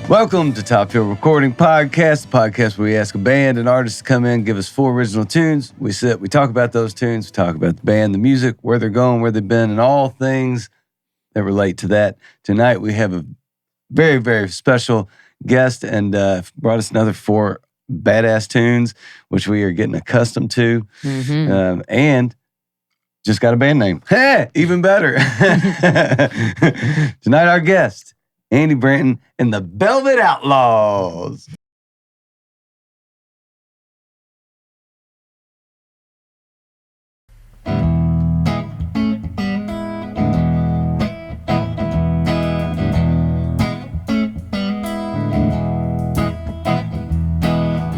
Welcome to Top Hill Recording Podcast, the podcast where we ask a band and artist to come in, give us 4 original tunes. We sit, we talk about those tunes, we talk about the band, the music, where they're going, where they've been, and all things that relate to that. Tonight we have a very, very special guest and brought us another 4 badass tunes, which we are getting accustomed to. And just got a band name. Hey, even better. Tonight our guest, Andy Branton and the Velvet Outlaws.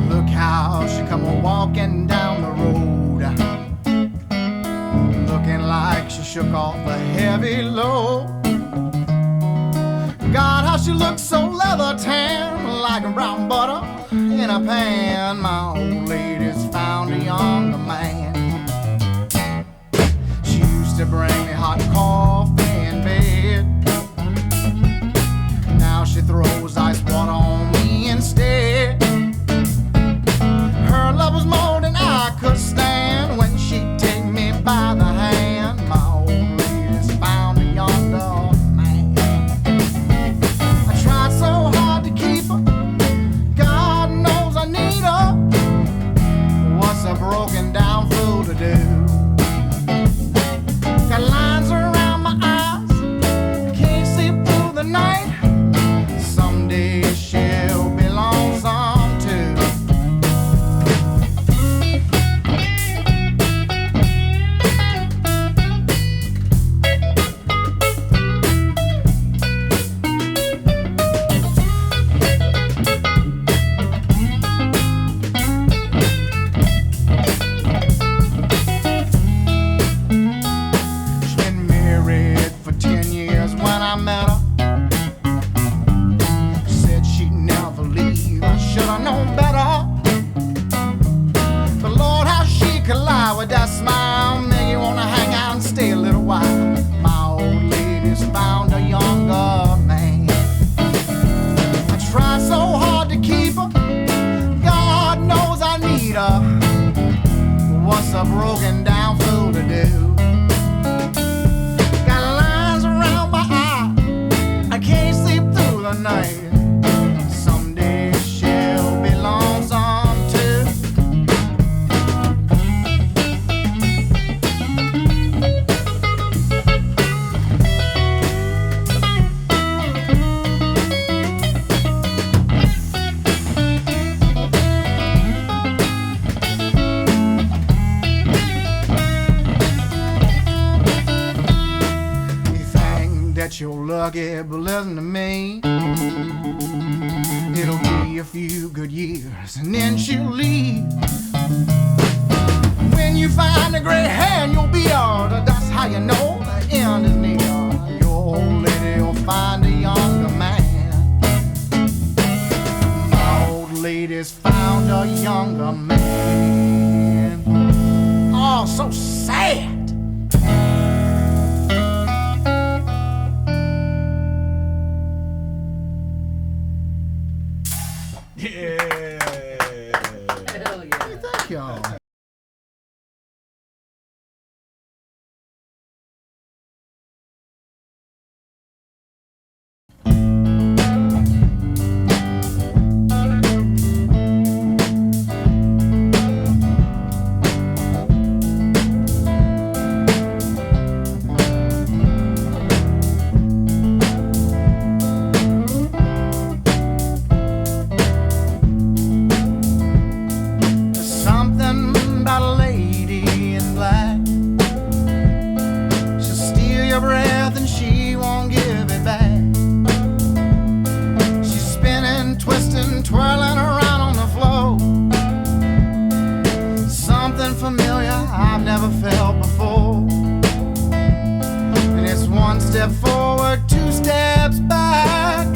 Look how she come walking down the road, looking like she shook off a heavy load. God, how she looks so leather tan, like brown butter in a pan. My old lady's found a younger man. She used to bring me hot coffee in bed. Now she throws ice water on me instead. Her love was more than I could stand when she'd take me by the hand. My old lady's found a younger broken down fool to do. Got lines around my eyes, can't see through the night. Someday she'll be lonesome too. A broken down fool to do. Got lines around my eye, I can't sleep through the night. Someday she'll be lonesome too. You're lucky, but listen to me. It'll be a few good years, and then she'll leave. When you find a gray hair, you'll be older. That's how you know the end is near. Your old lady will find a younger man. My old lady's found a younger man. Oh, so sad. step forward, 2 steps back.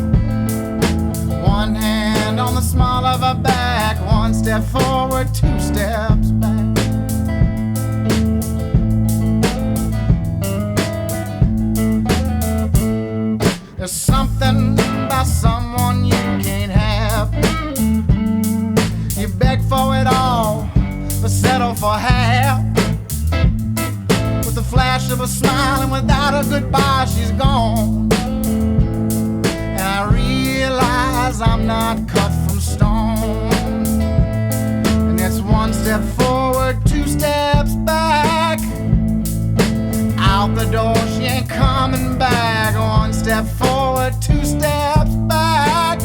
One hand on the small of her back. 1 step forward, 2 steps back. There's something about someone you can't flash of a smile, and without a goodbye, she's gone. And I realize I'm not cut from stone. And it's one step forward, two steps back. Out the door, she ain't coming back. One step forward, two steps back.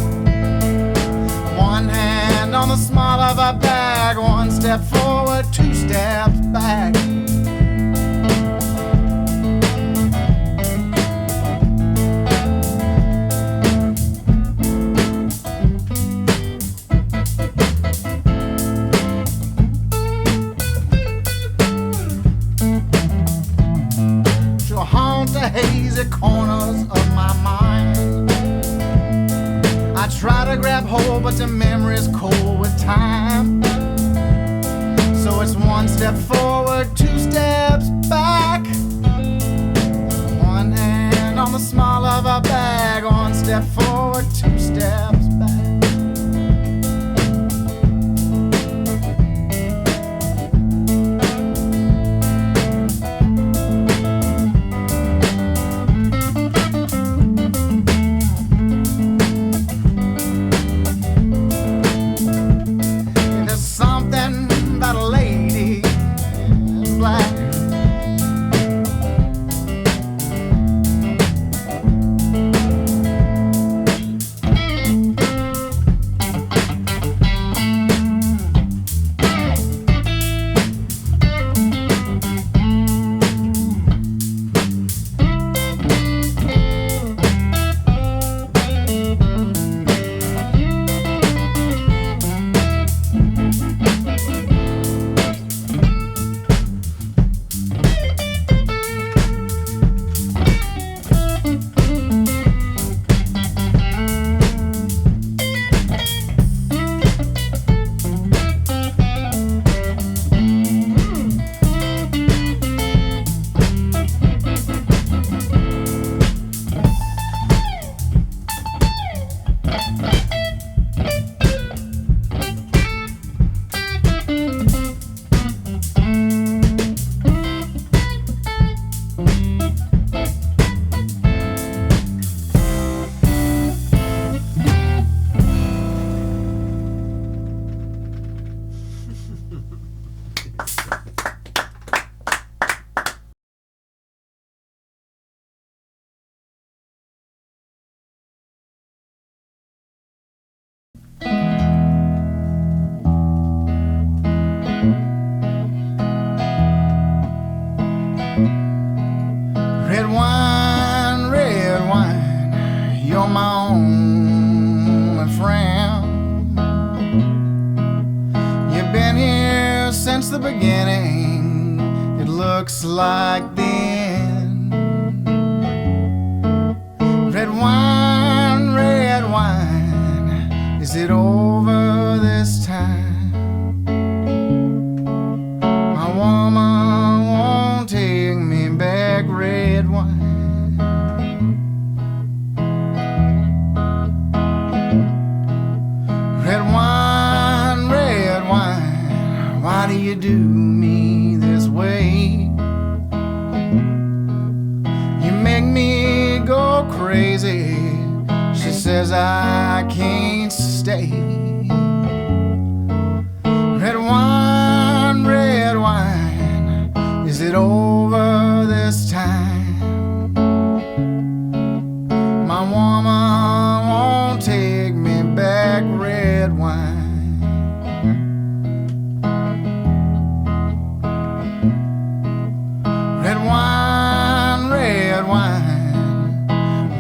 One hand on the small of her back. One step forward, two steps back. She'll haunt the hazy corners of my mind. I try to grab hold, but the memory's cold with time. So it's one step forward, two steps back. One hand on the small of her bag. One step forward, two steps back. Red wine, you're my only friend. You've been here since the beginning, it looks like the end. Red wine, is it over this time? My woman won't take me back, red wine. Red wine, why do you do me this way? You make me go crazy. She says I can't stay. Red wine, is it over this time? My woman won't take me back, red wine. Red wine,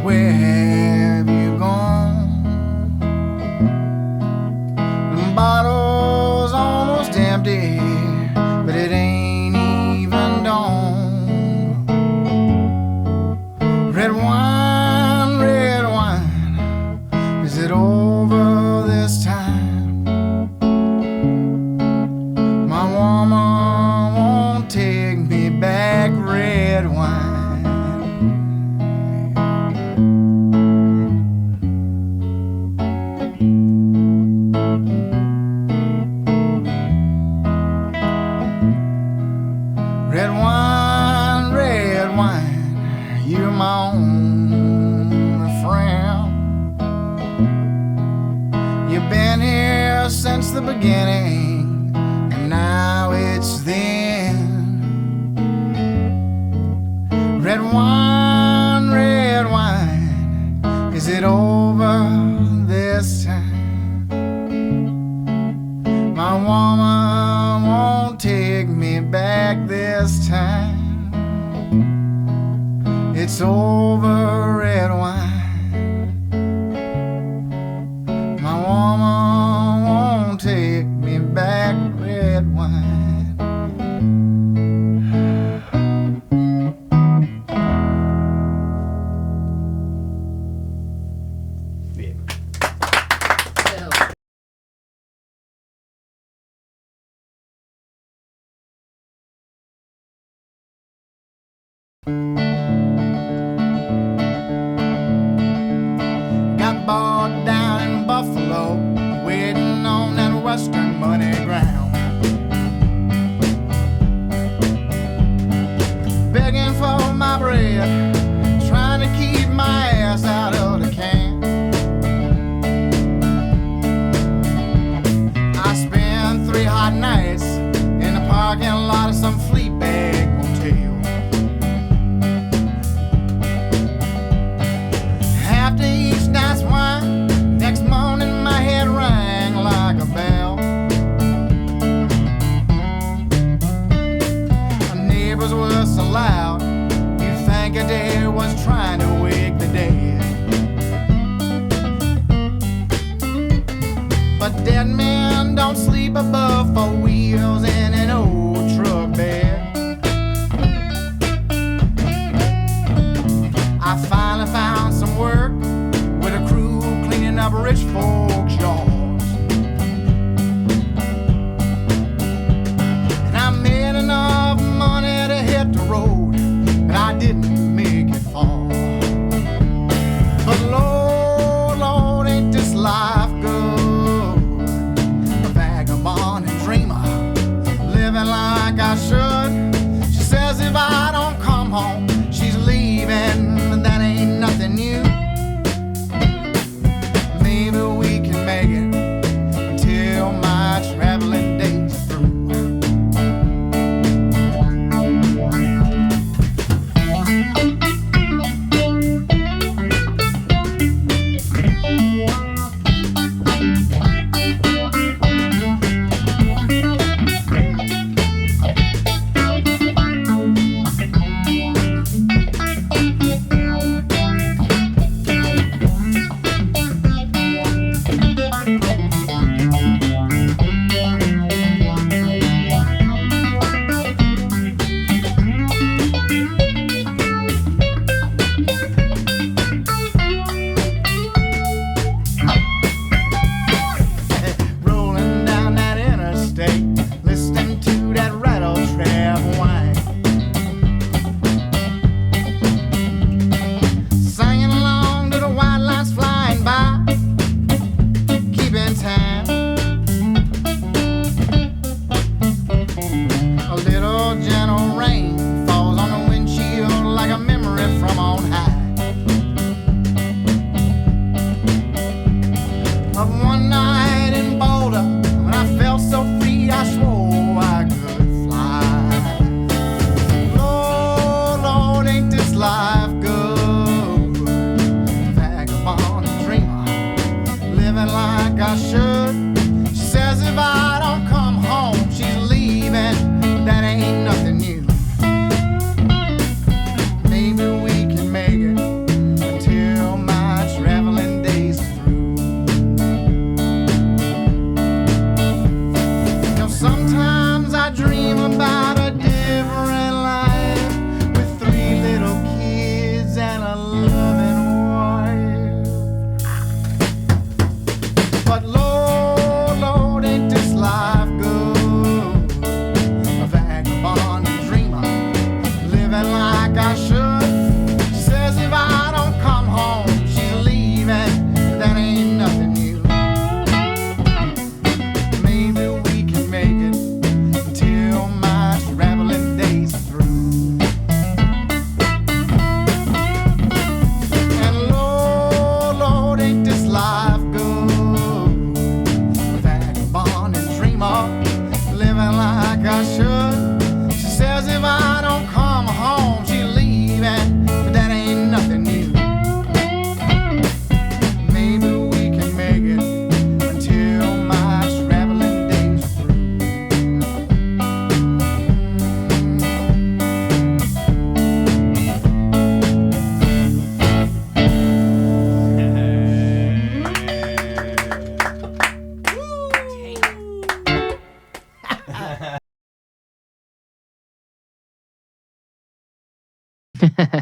where have you gone? The bottle's almost empty, but it ain't even dawn. Red wine, is it over this time? My woman won't take me back, red wine. You're my only friend. You've been here since the beginning, and now it's the end. Red wine, is it over this time? My woman won't take me back this time. It's over, red wine. My woman won't take me back, red wine. Got bogged down in Buffalo, waiting on that western money ground, begging for my bread, trying to keep my ass out of the can. I spent 3 hot nights in the parking lot of some Fleabag motel. After each night's wine, next morning my head rang like a bell. My neighbors were so loud, you'd think a day was trying to wake the dead. But dead men don't sleep above 4 wheels in an old truck bed. I finally found some work with a crew cleaning up rich folks' yards, and I made enough money to hit the road, but I didn't make it far. But Lord, ain't this life good? A vagabond and dreamer, living like I should. She says if I don't come home, she's leaving. That ain't nothing new. Maybe we can make it until my traveling days are through. Rolling down that interstate, listening to that rattle trap whine, singing along to the white lights flying by, keeping time. A little gentle rain falls on the windshield like a memory from on high, of one night in Boulder when I felt so free I swore I could fly. Lord, ain't this life good? Vagabond and dreamer, living like I should. She says if I don't come home, she's leaving. That ain't nothing new. Maybe we can make it until my traveling days are through. You know, sometimes I dream about a different life with 3 little kids and a loving wife. But Lord, ain't this life good? A vagabond and dreamer, living like I should. She says if I don't come home, she's leaving. That ain't nothing new. Maybe we can make it until my traveling days are through.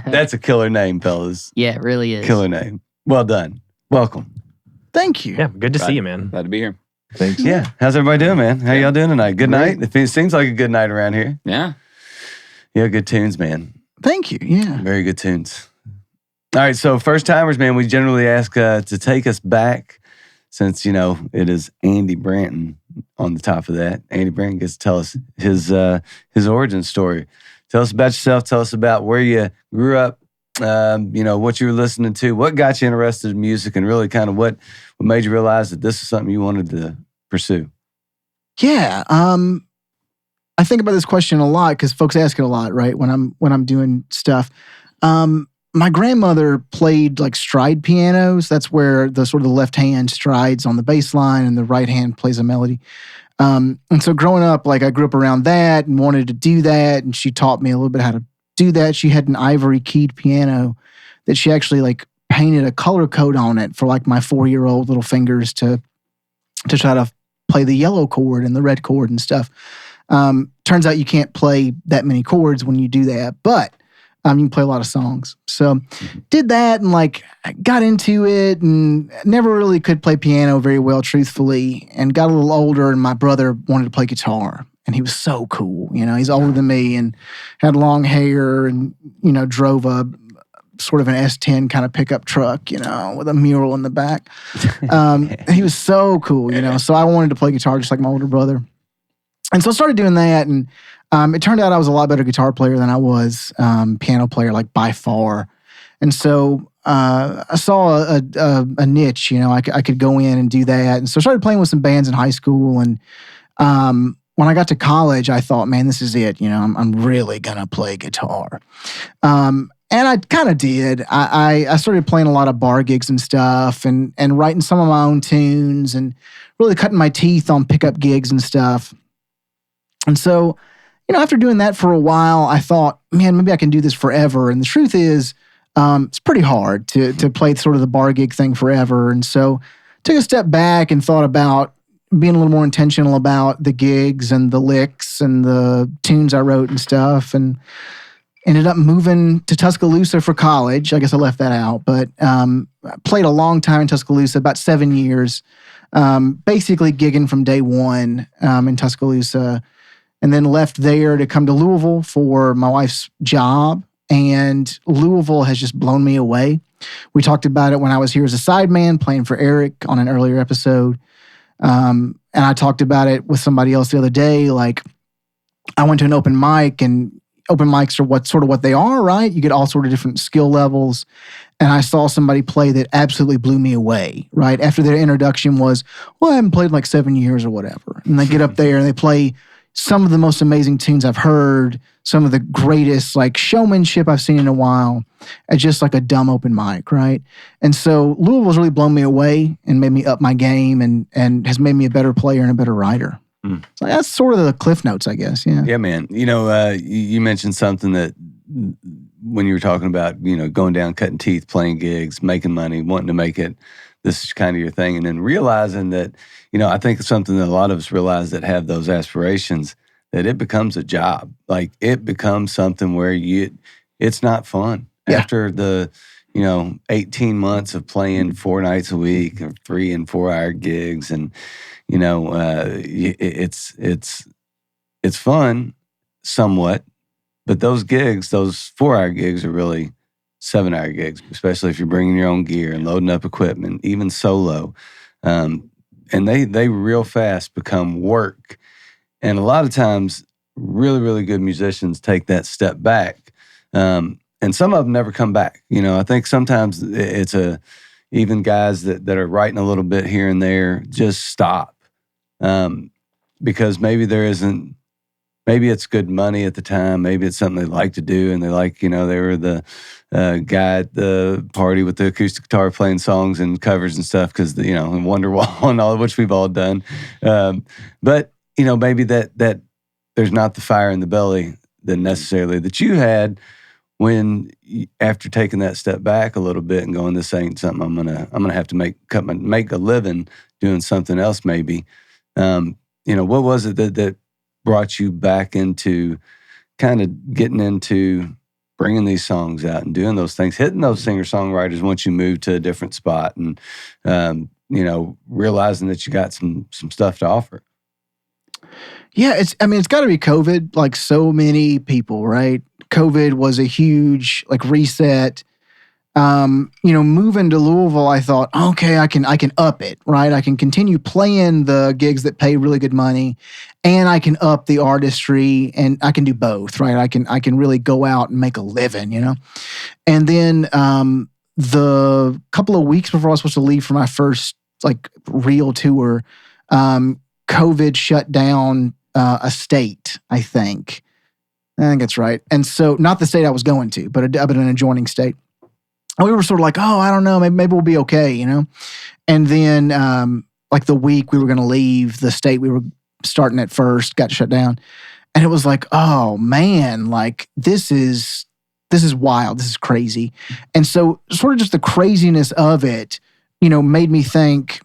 That's a killer name, fellas. Yeah, it really is. Killer name. Well done. Welcome. Thank you. Yeah, good to see you, man. Glad to be here. Thanks. Yeah. How's everybody doing, man? How y'all doing tonight? Good night? It seems like a good night around here. Yeah. Yeah, good tunes, man. Thank you. Yeah. Very good tunes. All right, so first timers, man, we generally ask to take us back since, it is Andy Branton on the top of that. Andy Branton gets to tell us his origin story. Tell us about yourself. Tell us about where you grew up, what you were listening to, what got you interested in music, and really kind of what made you realize that this is something you wanted to pursue. Yeah. I think about this question a lot because folks ask it a lot, right? When I'm doing stuff. My grandmother played like stride pianos. That's where the sort of the left hand strides on the bass line and the right hand plays a melody. And so growing up, like I grew up around that and wanted to do that. And she taught me a little bit how to do that. She had an ivory keyed piano that she actually like painted a color code on it for like my 4-year-old little fingers to try to play the yellow chord and the red chord and stuff. Turns out you can't play that many chords when you do that, but you can play a lot of songs. So did that and like got into it and never really could play piano very well, truthfully, and got a little older and my brother wanted to play guitar and he was so cool. He's older than me and had long hair and, drove a sort of an S10 kind of pickup truck, with a mural in the back. He was so cool, so I wanted to play guitar just like my older brother. And so I started doing that and it turned out I was a lot better guitar player than I was piano player, like by far. And so I saw a niche, I could go in and do that. And so I started playing with some bands in high school. And when I got to college, I thought, man, this is it. I'm really going to play guitar. And I kind of did. I started playing a lot of bar gigs and stuff and writing some of my own tunes and really cutting my teeth on pickup gigs and stuff. And so, after doing that for a while, I thought, man, maybe I can do this forever. And the truth is, it's pretty hard to play sort of the bar gig thing forever. And so took a step back and thought about being a little more intentional about the gigs and the licks and the tunes I wrote and stuff. And ended up moving to Tuscaloosa for college. I guess I left that out. But I played a long time in Tuscaloosa, about 7 years, basically gigging from day one in Tuscaloosa. And then left there to come to Louisville for my wife's job. And Louisville has just blown me away. We talked about it when I was here as a sideman playing for Eric on an earlier episode. And I talked about it with somebody else the other day. Like, I went to an open mic, and open mics are what they are, right? You get all sort of different skill levels. And I saw somebody play that absolutely blew me away, right? After their introduction was, well, I haven't played in like 7 years or whatever. And they get up there and they play some of the most amazing tunes I've heard, some of the greatest like showmanship I've seen in a while, at just like a dumb open mic, right? And so Louisville's really blown me away and made me up my game and has made me a better player and a better writer. So that's sort of the cliff notes, I guess. Yeah. Yeah, man. You mentioned something that when you were talking about, going down, cutting teeth, playing gigs, making money, wanting to make it, this is kind of your thing. And then realizing that, I think it's something that a lot of us realize that have those aspirations, that it becomes a job. Like it becomes something where it's not fun. Yeah. After the, 18 months of playing 4 nights a week or 3 and 4 hour gigs. And, it's fun somewhat, but those gigs, those 4-hour gigs are really 7-hour gigs, especially if you're bringing your own gear and loading up equipment, even solo. And they real fast become work. And a lot of times, really, really good musicians take that step back. And some of them never come back. I think sometimes it's even guys that are writing a little bit here and there just stop. Because maybe maybe it's good money at the time. Maybe it's something they like to do. And they like, they were the guy at the party with the acoustic guitar playing songs and covers and stuff because, and Wonderwall and all of which we've all done. But, maybe that there's not the fire in the belly that you had when after taking that step back a little bit and going, this ain't something I'm gonna have to make a living doing something else maybe. What was it that brought you back into kind of getting into bringing these songs out and doing those things, hitting those singer-songwriters once you move to a different spot and, realizing that you got some stuff to offer? Yeah, it's got to be COVID, like so many people, right? COVID was a huge reset. Moving to Louisville, I thought, okay, I can up it, right? I can continue playing the gigs that pay really good money, and I can up the artistry, and I can do both, right? I can really go out and make a living, And then the couple of weeks before I was supposed to leave for my first real tour, COVID shut down a state, I think that's right. And so, not the state I was going to, but an adjoining state. And we were sort of like, oh, I don't know, maybe we'll be okay, And then, the week we were going to leave, the state we were starting at first got shut down. And it was like, oh, man, this is wild. This is crazy. And so, sort of just the craziness of it, made me think,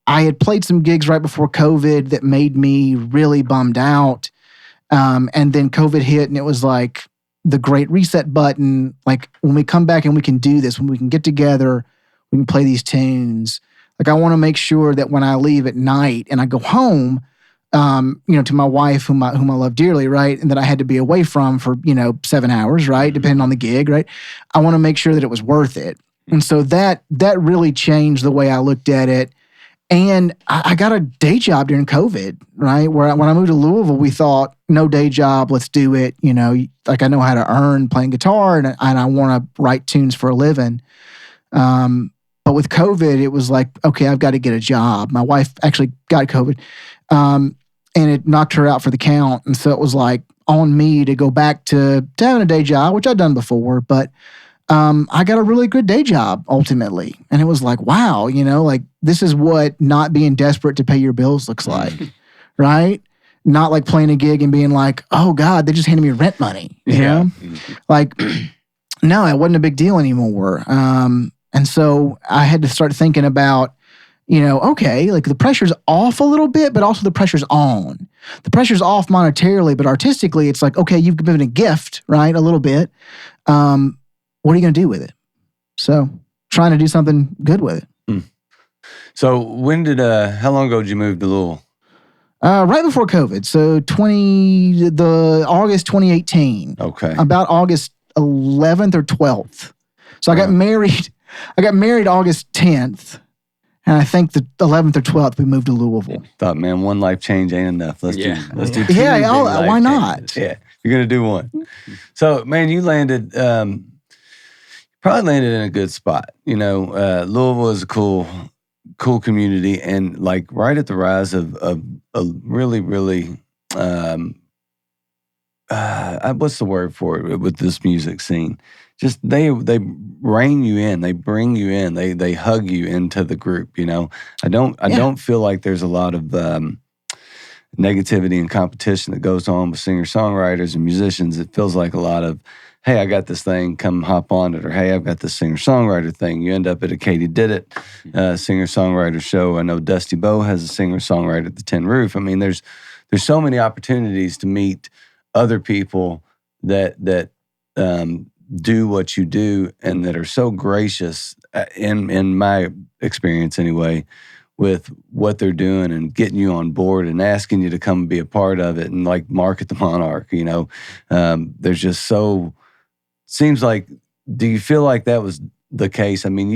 I had played some gigs right before COVID that made me really bummed out. And then COVID hit, and it was like the great reset button. Like, when we come back and we can do this, when we can get together, we can play these tunes. I want to make sure that when I leave at night and I go home, to my wife, whom I love dearly, right, and that I had to be away from for 7 hours, right, depending on the gig, right. I want to make sure that it was worth it, and so that really changed the way I looked at it. And I got a day job during COVID, right? When I moved to Louisville, we thought, no day job, let's do it. I know how to earn playing guitar, and I want to write tunes for a living. But with COVID, it was like, okay, I've got to get a job. My wife actually got COVID, and it knocked her out for the count. And so it was like on me to go back to having a day job, which I'd done before, but I got a really good day job ultimately. And it was like, wow, this is what not being desperate to pay your bills looks like, right? Not like playing a gig and being like, oh God, they just handed me rent money, you know? No, it wasn't a big deal anymore. And so I had to start thinking about, okay, the pressure's off a little bit, but also the pressure's on. The pressure's off monetarily, but artistically, it's like, okay, you've given a gift, right? A little bit. What are you going to do with it? So trying to do something good with it. So how long ago did you move to Louisville? Right before COVID. So August 2018. Okay. About August 11th or 12th. So I got married August 10th. And I think the 11th or 12th we moved to Louisville. Thought, man, one life change ain't enough. Let's do two. Yeah, why not? Changes. Yeah, you're going to do one. So, man, you landed... probably landed in a good spot. Louisville is a cool community, and right at the rise of a really, really, what's the word for it with this music scene? Just they rein you in, they bring you in, they hug you into the group. I don't feel like there's a lot of negativity and competition that goes on with singer-songwriters and musicians. It feels like a lot of, hey, I got this thing, come hop on it, or hey, I've got this singer-songwriter thing. You end up at a Katie Did It singer-songwriter show. I know Dusty Bowe has a singer-songwriter at the Tin Roof. I mean, there's so many opportunities to meet other people that do what you do and that are so gracious, in my experience anyway, with what they're doing and getting you on board and asking you to come be a part of it, and Mark at the Monarch, there's just so... Seems like, do you feel like that was the case? I mean,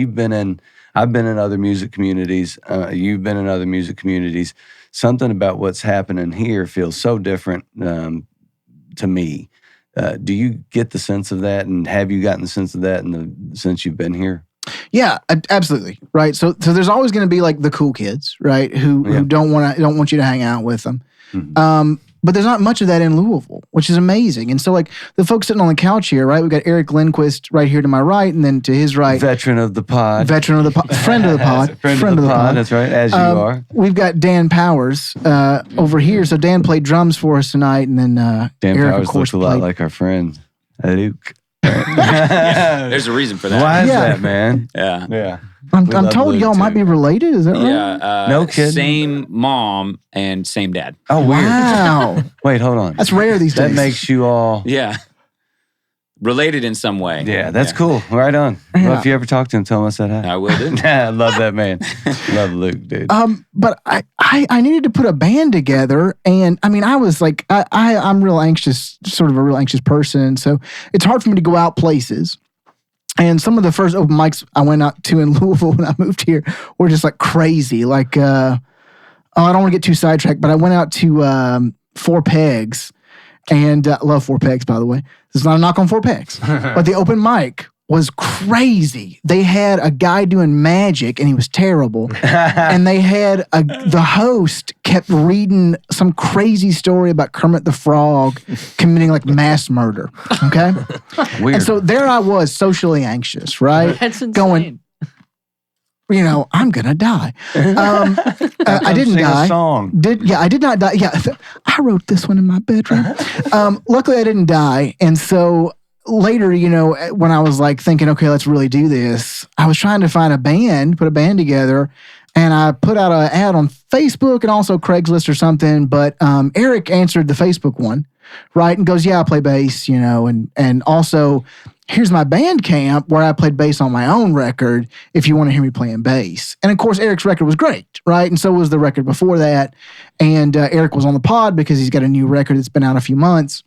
I've been in other music communities. You've been in other music communities. Something about what's happening here feels so different to me. Do you get the sense of that? And have you gotten the sense of that since you've been here? Yeah, absolutely. Right. So there's always going to be the cool kids, right? Who don't want you to hang out with them. Mm-hmm. But there's not much of that in Louisville, which is amazing. And so, the folks sitting on the couch here, right? We've got Eric Lindquist right here to my right, and then to his right, veteran of the pod, friend of the pod, friend of the pod. That's right, as you are. We've got Dan Powers over here. So Dan played drums for us tonight, and then Dan Eric, Powers of course, looks a lot like our friend Luke. There's a reason for that. Why is that, man? Yeah. I'm told y'all might be related. Is that right? Yeah. No kidding. Same mom and same dad. Oh, weird. Wow. Wait, hold on. That's rare these days. That makes you all... Yeah. related in some way. Yeah, that's cool. Right on. Yeah. Well, if you ever talk to him, tell him I said hi. I will do. I love that man. Love Luke, dude. But I needed to put a band together, and I mean, I was like, I'm real anxious, sort of a real anxious person, so it's hard for me to go out places. And some of the first open mics I went out to in Louisville when I moved here were just like crazy. Like, I don't want to get too sidetracked, but I went out to Four Pegs, and love Four Pegs, by the way. This is not a knock on Four Pegs, but the open mic was crazy. They had a guy doing magic, and he was terrible. And they had the host kept reading some crazy story about Kermit the Frog committing like mass murder. Okay, Weird. and so there I was, socially anxious, right? That's insane. Going, I'm gonna die. I didn't Sing die. a song. I did not die. Yeah, I wrote this one in my bedroom. Luckily, I didn't die, and so. Later, when I was like thinking, okay, let's really do this, I was trying to find a band, put a band together, and I put out an ad on Facebook and also Craigslist or something. But Eric answered the Facebook one, right, and goes, "Yeah, I play bass, and also here's my band camp where I played bass on my own record. If you want to hear me playing bass." And of course, Eric's record was great, right, and so was the record before that. And Eric was on the pod because he's got a new record that's been out a few months.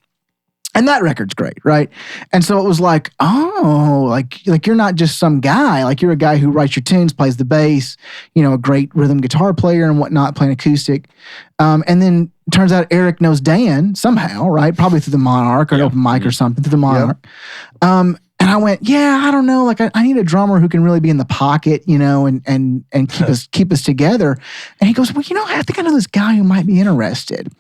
And that record's great, right? And so it was like, oh, like you're not just some guy. Like you're a guy who writes your tunes, plays the bass, a great rhythm guitar player and whatnot, playing acoustic. And then it turns out Eric knows Dan somehow, right? Probably through the Monarch or an open mic or something, through the Monarch. And I went, yeah, I don't know. Like I need a drummer who can really be in the pocket, and keep us together. And he goes, well, I think I know this guy who might be interested.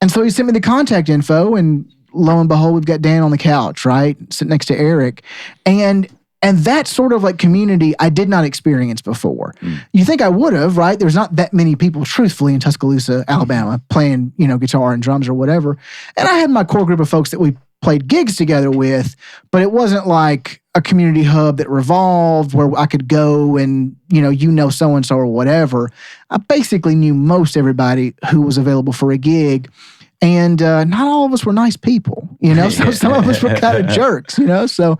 And so he sent me the contact info, and lo and behold, we've got Dan on the couch, right? Sitting next to Eric. And that sort of like community I did not experience before. You think I would have, right? There's not that many people, truthfully, in Tuscaloosa, Alabama, playing, guitar and drums or whatever. And I had my core group of folks that we played gigs together with, but it wasn't like a community hub that revolved where I could go and, so-and-so or whatever. I basically knew most everybody who was available for a gig. And not all of us were nice people, So some of us were kind of jerks, So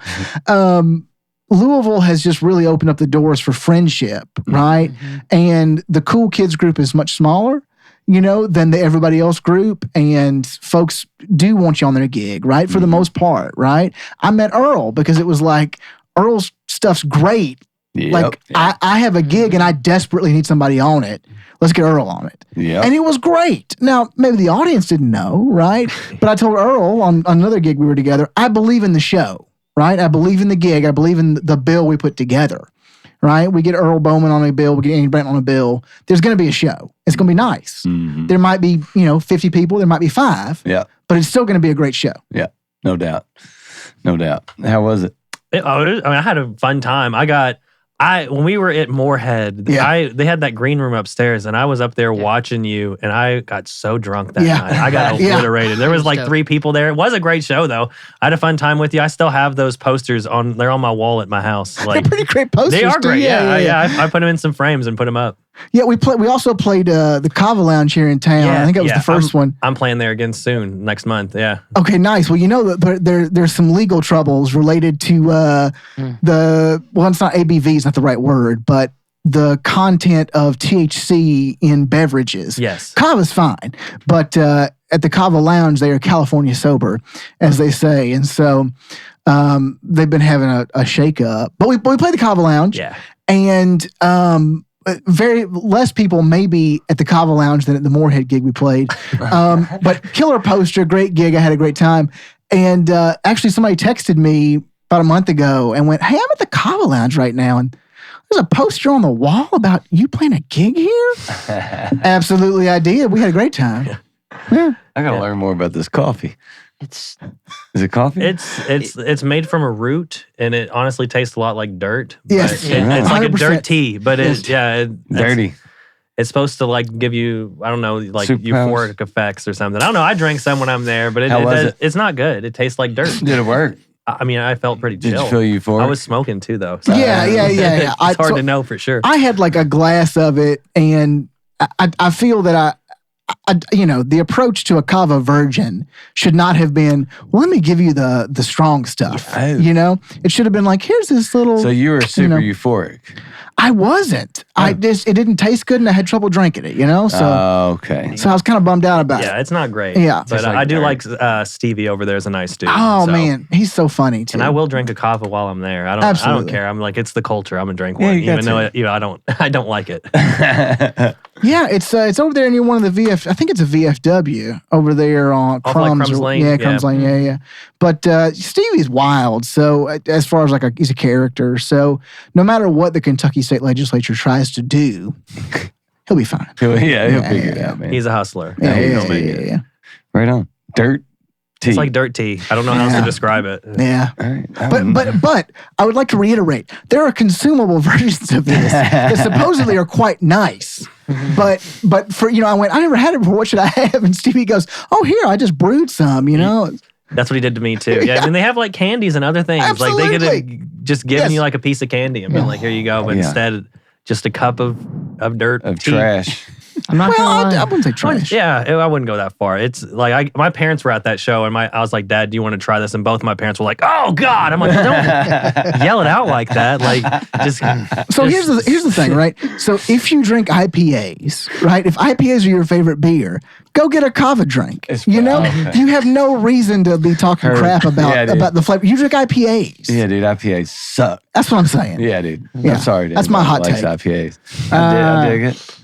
Louisville has just really opened up the doors for friendship, right? Mm-hmm. And the cool kids group is much smaller, than the everybody else group. And folks do want you on their gig, right? For the most part, right? I met Earl because it was like, Earl's stuff's great. Yep. I have a gig and I desperately need somebody on it. Let's get Earl on it. Yep. And it was great. Now, maybe the audience didn't know, right? But I told Earl on another gig we were together, I believe in the show, right? I believe in the gig. I believe in the bill we put together, right? We get Earl Bowman on a bill. We get Andy Branton on a bill. There's going to be a show. It's going to be nice. Mm-hmm. There might be, 50 people. There might be 5. Yeah. But it's still going to be a great show. Yeah. No doubt. No doubt. How was it? I had a fun time. When we were at Moorhead, they had that green room upstairs, and I was up there watching you, and I got so drunk that night. I got obliterated. There was like 3 people there. It was a great show, though. I had a fun time with you. I still have those posters they're on my wall at my house. They're pretty great posters. They are great. I put them in some frames and put them up. Yeah, we also played the Kava Lounge here in town. I think that was the first one. I'm playing there again soon, next month. Yeah. Okay, nice. Well, there's some legal troubles related to it's not ABV, it's not the right word, but the content of THC in beverages. Yes. Kava's fine, but at the Kava Lounge, they are California sober, as they say, and so they've been having a shakeup. But we played the Kava Lounge, and very less people maybe at the Kava Lounge than at the Moorhead gig we played. But killer poster, great gig. I had a great time. And actually somebody texted me about a month ago and went, hey, I'm at the Kava Lounge right now. And there's a poster on the wall about you playing a gig here? Absolutely, I did. We had a great time. Yeah. I got to learn more about this coffee. Is it coffee? It's made from a root, and it honestly tastes a lot like dirt. Yes, it's like a dirt tea, but it's dirty. It's supposed to like give you, I don't know, like euphoric effects or something. I don't know. I drank some when I'm there, but it's not good. It tastes like dirt. Did it work? I mean, I felt pretty chill. Did you feel euphoric? I was smoking too, though. So Yeah. It's hard to know for sure. I had like a glass of it, and I feel that the approach to a Cava Virgin should not have been, well, let me give you the strong stuff. Oh. It should have been like, here's this little. So you were super euphoric. I wasn't. It didn't taste good and I had trouble drinking it, So, okay. So I was kind of bummed out about it. Yeah, it's not great. Yeah. But I do like Stevie over there is a nice dude. Oh, man. He's so funny, too. And I will drink a kava while I'm there. I don't care. I'm like, it's the culture. I'm going to drink one. Even though I don't like it. Yeah, it's over there near one of the I think it's a VFW over there on Crumbs. Crumbs Lane. Yeah, Crumbs Lane. Yeah. But Stevie's wild. So as far as he's a character. So no matter what the Kentucky State Legislature tries to do, he'll be fine. He'll figure it out, man. He's a hustler. Yeah. Right on. Dirt tea. It's like dirt tea. I don't know how else to describe it. Yeah. All right. But I would like to reiterate, there are consumable versions of this that supposedly are quite nice. But for I went, I never had it before. What should I have? And Stevie goes, oh, here, I just brewed some, That's what he did to me too. Yeah, I mean they have like candies and other things. Absolutely. Like they could have just given you like a piece of candy and been like, here you go. But instead, just a cup of dirt of tea. trash. I'm not gonna lie. I wouldn't say trash. Yeah, I wouldn't go that far. It's like my parents were at that show, and I was like, Dad, do you want to try this? And both my parents were like, oh God. I'm like, don't yell it out like that. Like, just. So here's the thing, right? So if you drink IPAs, right? If IPAs are your favorite beer, go get a kava drink. You have no reason to be talking crap about the flavor. You drink IPAs. Yeah, dude, IPAs suck. That's what I'm saying. Yeah, dude. Yeah. I'm sorry, dude. That's my hot take. IPAs. I dig it.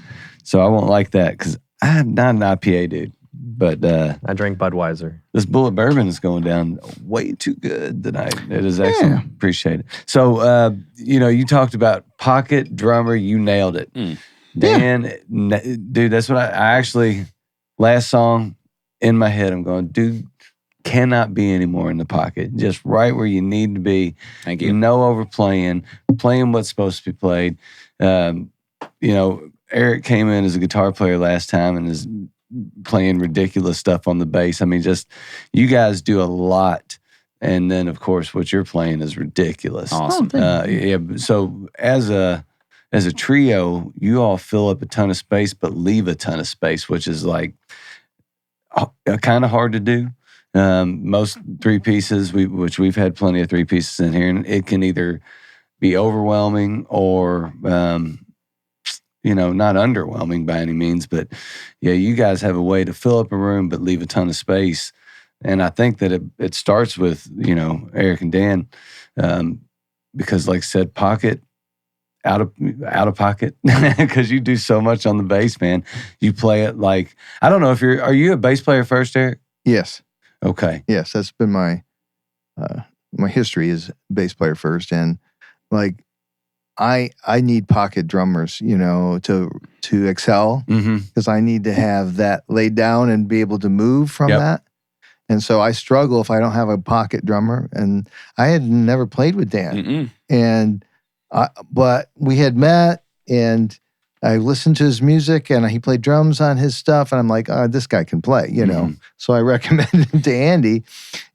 So I won't like that because I'm not an IPA dude. But I drink Budweiser. This Bullet Bourbon is going down way too good tonight. It is excellent. Appreciate it. So, you talked about pocket drummer. You nailed it. Dan, dude, that's what I actually, last song in my head, I'm going, dude, cannot be any more in the pocket. Just right where you need to be. Thank you. No overplaying, playing what's supposed to be played. Eric came in as a guitar player last time and is playing ridiculous stuff on the bass. I mean, just you guys do a lot. And then, of course, what you're playing is ridiculous. Awesome. So as a trio, you all fill up a ton of space, but leave a ton of space, which is like kind of hard to do. Most three pieces, which we've had plenty of three pieces in here, and it can either be overwhelming or not underwhelming by any means, but yeah, you guys have a way to fill up a room but leave a ton of space. And I think that it starts with, Eric and Dan, because like I said, pocket, out of pocket, because you do so much on the bass, man. You play it like, I don't know if are you a bass player first, Eric? Yes. Okay. Yes, that's been my history is bass player first. And like, I need pocket drummers, to excel because I need to have that laid down and be able to move from that. And so I struggle if I don't have a pocket drummer. And I had never played with Dan, but we had met and I listened to his music and he played drums on his stuff. And I'm like, oh, this guy can play, So I recommended him to Andy,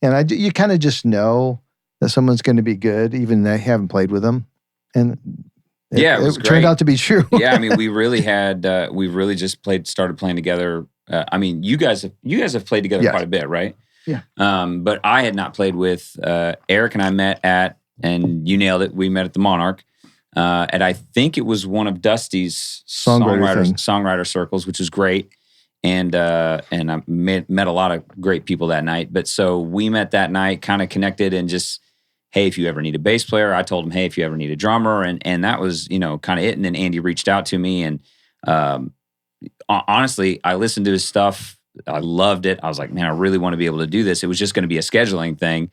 and you kind of just know that someone's going to be good, even though they haven't played with them. And it turned out to be true. Yeah, I mean, we really just started playing together. I mean, you guys have played together quite a bit, right? Yeah. But I had not played with Eric, and I met and you nailed it. We met at the Monarch, and I think it was one of Dusty's songwriter circles, which was great. And I met a lot of great people that night. But so we met that night, kind of connected, and just, hey, if you ever need a bass player, I told him, hey, if you ever need a drummer, and that was, kind of it. And then Andy reached out to me, and honestly, I listened to his stuff. I loved it. I was like, man, I really want to be able to do this. It was just going to be a scheduling thing,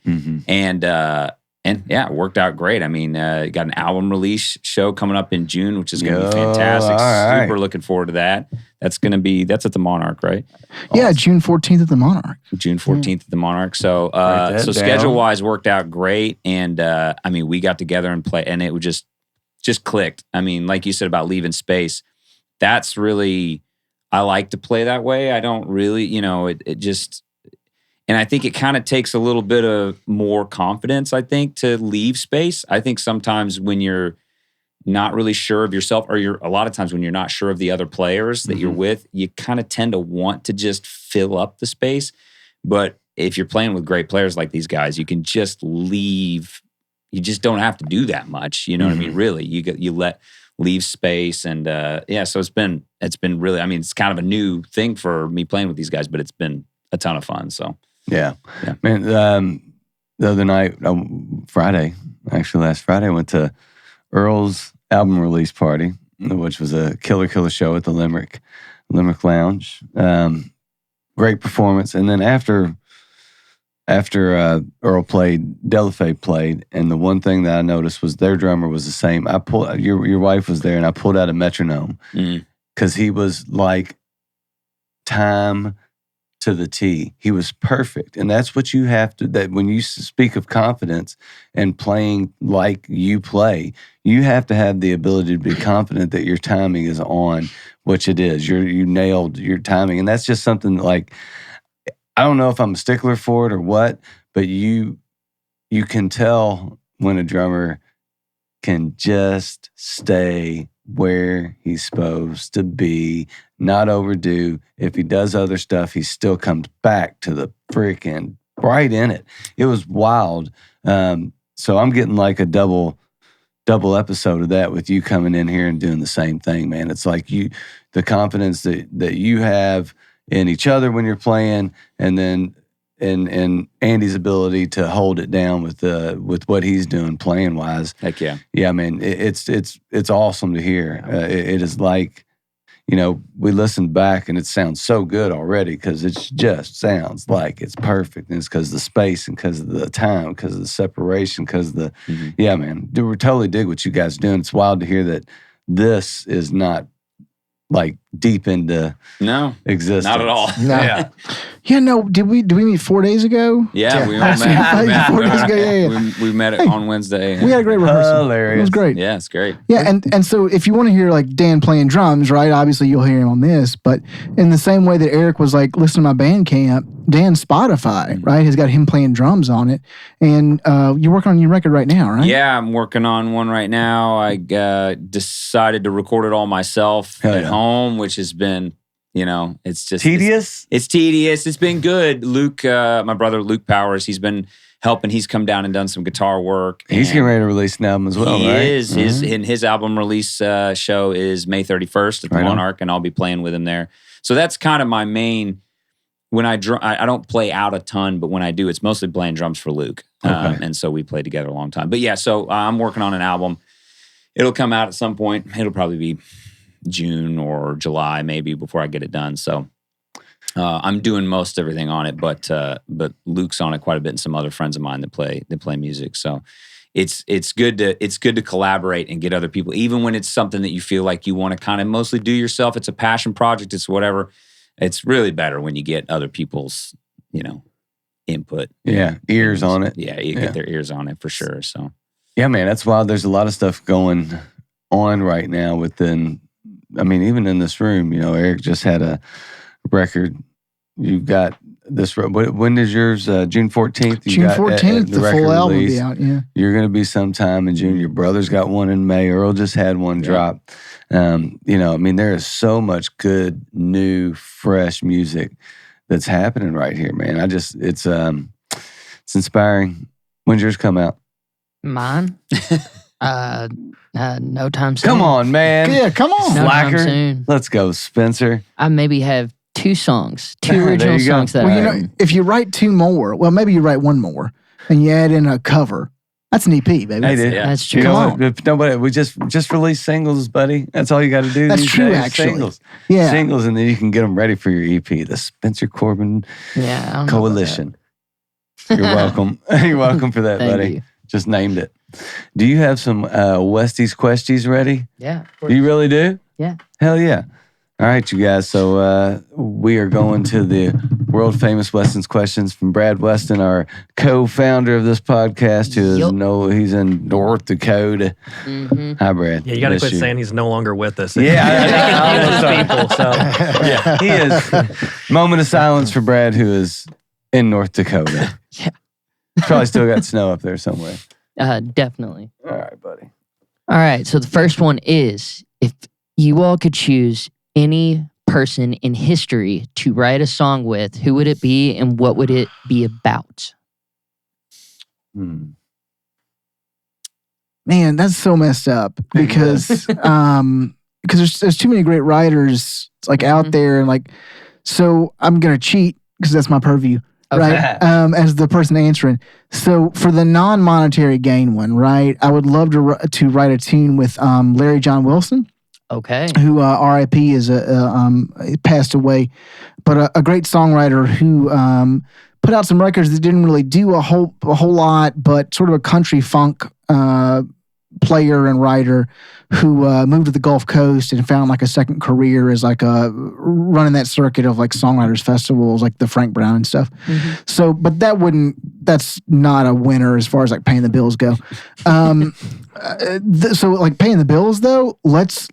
and yeah, it worked out great. I mean, got an album release show coming up in June, which is going to be fantastic. Right. Super looking forward to that. That's at the Monarch, right? Yeah, June 14th at the Monarch. June 14th at the Monarch. So, schedule-wise worked out great. And, I mean, we got together and play, and it would just clicked. I mean, like you said about leaving space, that's really, I like to play that way. I don't really, it just, and I think it kind of takes a little bit of more confidence, I think, to leave space. I think sometimes when you're not really sure of yourself, or a lot of times when you're not sure of the other players that you're with, you kind of tend to want to just fill up the space. But if you're playing with great players like these guys, you can just leave. You just don't have to do that much. You know what I mean? Really, you leave space, and so it's been really. I mean, it's kind of a new thing for me playing with these guys, but it's been a ton of fun. So yeah. Man. The other night, last Friday, I went to Earl's album release party, which was a killer show at the Limerick Lounge. Great performance, and then after Earl played, Delafay played, and the one thing that I noticed was their drummer was the same. I pulled your wife was there, and I pulled out a metronome because he was like time to the T. He was perfect, and that's what you have to. That when you speak of confidence and playing like you play, you have to have the ability to be confident that your timing is on, which it is. You nailed your timing, and that's just something like. I don't know if I'm a stickler for it or what, but you can tell when a drummer can just stay where he's supposed to be, not overdo. If he does other stuff, he still comes back to the freaking right in it. It was wild. So I'm getting like a double episode of that with you coming in here and doing the same thing, man. It's like the confidence that you have in each other when you're playing, and then and Andy's ability to hold it down with what he's doing playing wise. Heck yeah. Yeah, man, it's awesome to hear. It is like, we listened back and it sounds so good already because it just sounds like it's perfect. And it's because of the space and because of the time, because of the separation, because of the, yeah, man, we totally dig what you guys are doing. It's wild to hear that this is not like deep into existence. Not at all. No. Yeah, no. Did we meet 4 days ago? Yeah, we all met 4 days ago. Yeah. We met on Wednesday. We had a great rehearsal. Hilarious. It was great. Yeah, it's great. Yeah, and so if you want to hear like Dan playing drums, right? Obviously you'll hear him on this, but in the same way that Eric was like, listen to my Bandcamp, Dan's Spotify, right, has got him playing drums on it, and you're working on your record right now, right? Yeah, I'm working on one right now. I decided to record it all myself at home, which has been, it's just tedious. It's tedious. It's been good. Luke, my brother Luke Powers, he's been helping. He's come down and done some guitar work. He's getting ready to release an album as well, he right? He is. His album release show is May 31st at the Monarch, and I'll be playing with him there. So that's kind of my main. When I don't play out a ton, but when I do, it's mostly playing drums for Luke. And so we played together a long time. But yeah, so I'm working on an album. It'll come out at some point. It'll probably be June or July maybe before I get it done. So I'm doing most everything on it, but Luke's on it quite a bit, and some other friends of mine that play music. So it's good to collaborate and get other people, even when it's something that you feel like you want to kind of mostly do yourself. It's a passion project. It's whatever. It's really better when you get other people's, input. Yeah, ears on it. Yeah, you get their ears on it for sure. So, yeah, man, that's wild. There's a lot of stuff going on right now within. I mean, even in this room, Eric just had a record. You've got this. When is yours? June 14th. June 14th, the full album will be out. Yeah, you're going to be sometime in June. Your brother's got one in May. Earl just had one drop. I mean, there is so much good, new, fresh music that's happening right here, man. It's inspiring. When's yours come out? Mine? No time soon. Come on, man. Yeah, come on. No Slacker. time soon. Let's go, Spencer. I maybe have two original songs that if you write two more, well, maybe you write one more and you add in a cover. That's an EP, baby. That's true. Nobody, we just release singles, buddy. That's all you got to do. That's these true, days. actually. Singles. Yeah. Singles, and then you can get them ready for your EP, the Spencer Corbin Coalition. You're welcome. You're welcome for that, buddy. You. Just named it. Do you have some Westies Questies ready? Yeah. You really do? Yeah. Hell yeah. All right, you guys. So we are going to the world famous Weston's Questions from Brad Weston, our co-founder of this podcast, he's in North Dakota. Mm-hmm. Hi, Brad. Yeah, you got to quit saying he's no longer with us. Yeah, people. So yeah, he is. Moment of silence for Brad, who is in North Dakota. Yeah. Probably still got snow up there somewhere. Definitely. All right, buddy. All right. So the first one is, if you all could choose any person in history to write a song with, who would it be and what would it be about? Man, that's so messed up because there's too many great writers like out there, and like, so I'm gonna cheat because that's my purview, right? As the person answering. So for the non-monetary gain one, right? I would love to write a tune with Larry John Wilson. Okay. Who R.I.P. is passed away, but a great songwriter who put out some records that didn't really do a whole lot, but sort of a country funk player and writer who moved to the Gulf Coast and found like a second career as like running that circuit of like songwriters festivals, like the Frank Brown and stuff. So, but that's not a winner as far as like paying the bills go. So like paying the bills though, let's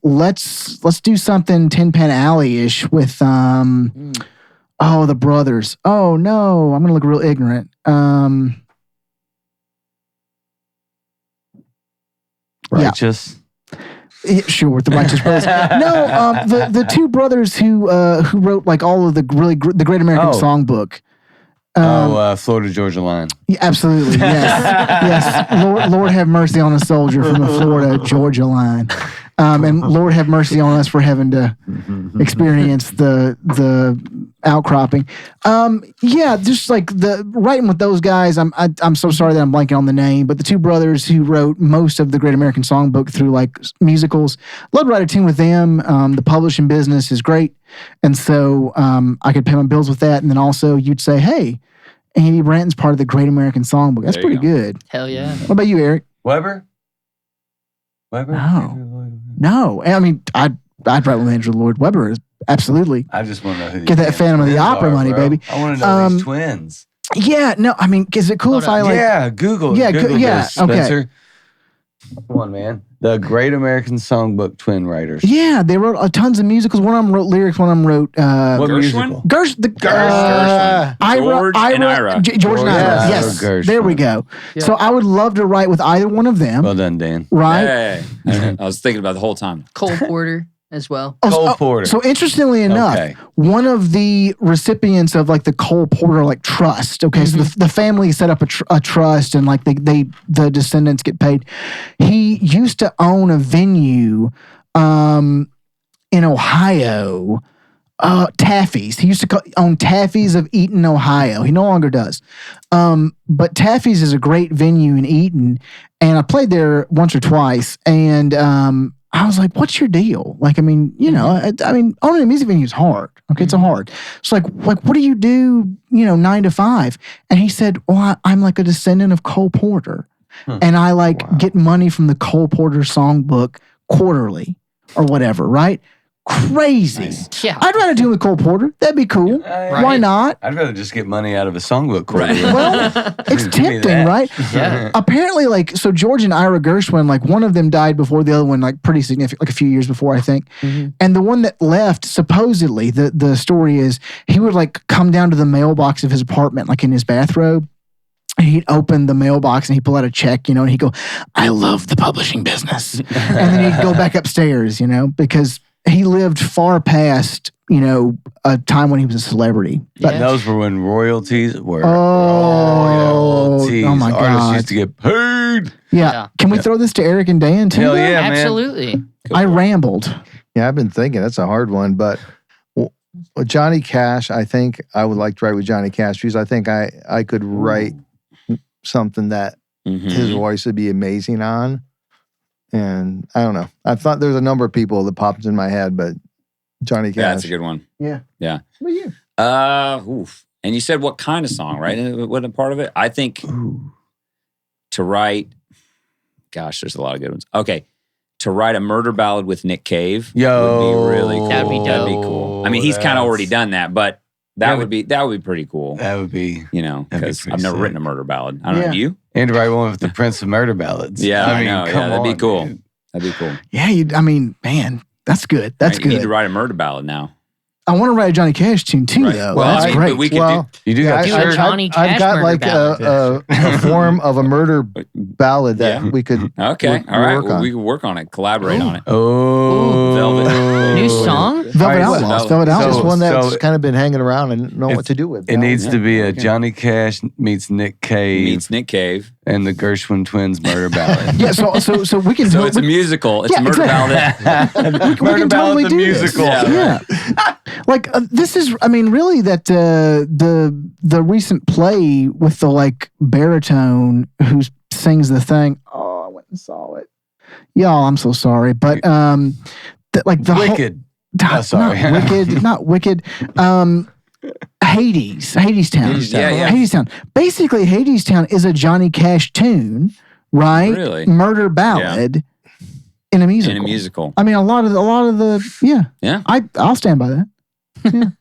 do something Tin Pan Alley-ish with the brothers. Oh no, I'm gonna look real ignorant. Righteous. Yeah, sure, the Righteous Brothers. No, the two brothers who wrote like all of the the Great American Songbook. Florida Georgia Line. Yeah, absolutely, yes, yes. Lord have mercy on a soldier from the Florida Georgia Line, and Lord have mercy on us for having to experience the outcropping. Yeah, just like the writing with those guys. I'm so sorry that I'm blanking on the name, but the two brothers who wrote most of the Great American Songbook through like musicals. Love to write a tune with them. The publishing business is great, and so I could pay my bills with that. And then also you'd say, hey, Andy Branton's part of the Great American Songbook. That's pretty good. Hell yeah. What about you, Eric? Weber? No. I mean, I'd write with Andrew Lloyd Webber. Absolutely. I just want to know who get that Phantom of the Opera money, baby. I want to know these twins. Yeah, no, I mean, is it cool if I like... Yeah, Google. Yeah, Google this, Spencer. Okay. Come on, man. The Great American Songbook twin writers. Yeah, they wrote tons of musicals. One of them wrote lyrics. One of them wrote... what musical? Gershwin. George and Ira. George and Ira, yes. There we go. Yeah. So I would love to write with either one of them. Well done, Dan. Right? Hey. I was thinking about it the whole time. Cole Porter as well. Cole Porter. So interestingly enough, one of the recipients of like the Cole Porter like trust. Okay, so the family set up a trust, and like the descendants get paid. He used to own a venue in Ohio. Taffy's. He used to own Taffy's of Eaton, Ohio. He no longer does. But Taffy's is a great venue in Eaton, and I played there once or twice, and I was like, what's your deal? Like, I mean, you know, I mean, owning a music venue is hard. Okay, it's hard. It's like, what do you do, 9 to 5? And he said, well, I'm like a descendant of Cole Porter. And I get money from the Cole Porter songbook quarterly or whatever, right? Crazy. Nice. Yeah. I'd rather do it with Cole Porter. That'd be cool. Why not? I'd rather just get money out of a songbook quarterly. Well, it's tempting, right? Yeah. Apparently, so George and Ira Gershwin, one of them died before the other one, pretty significant, a few years before, I think. And the one that left, supposedly, the story is he would come down to the mailbox of his apartment, in his bathrobe. And he'd open the mailbox and he'd pull out a check, and he'd go, I love the publishing business. And then he'd go back upstairs, because he lived far past, a time when he was a celebrity. But those were when royalties were. Royalties. Oh my God. Artists used to get paid. Yeah. Can we throw this to Eric and Dan too? Hell yeah, man. Absolutely. I rambled. Yeah, I've been thinking that's a hard one, but Johnny Cash, I think I would like to write with Johnny Cash because I think I could write something that his voice would be amazing on. And I don't know. I thought there's a number of people that popped in my head, but Johnny Cash. Yeah, that's a good one. Yeah. Yeah. What about you? And you said what kind of song, right? What a part of it? I think to write, gosh, there's a lot of good ones. Okay. To write a murder ballad with Nick Cave would be really cool. That'd be dope. That'd be cool. I mean, he's kind of already done that, but that would be pretty cool. That would be, because I've never written a murder ballad. I don't know. You? And to write one with the Prince of Murder Ballads. Yeah, I know. That'd be cool. Dude. That'd be cool. Yeah, man, that's good. That's good. You need to write a murder ballad now. I want to write a Johnny Cash tune too, though. Well, that's great. We could You do got a Johnny Cash I've got murder like ballad. a form of a murder ballad that we could. Okay, all right. work on. We can work on it. Collaborate on it. Oh, Velvet. New song? Velvet All right, Outlaws. so- Velvet It's Outlaws. just one that's So- kind of been hanging around and don't know what to do with. It needs to be a Johnny Cash meets Nick Cave Meets Nick Cave. and the Gershwin Twins murder ballad. Yeah, so we can So do it's a musical. It's a murder ballad. we Murder can ballad, totally the do musical. This. Yeah, Like this is, I mean, really that the recent play with the like baritone who sings the thing. Oh, I went and saw it. Y'all, I'm so sorry, but like the Wicked. Whole, sorry. not wicked. Hadestown. Yeah. Hadestown. Basically, Hadestown is a Johnny Cash tune, right? Really? Murder ballad in a musical. In a musical. I mean, a lot of the Yeah. I'll stand by that.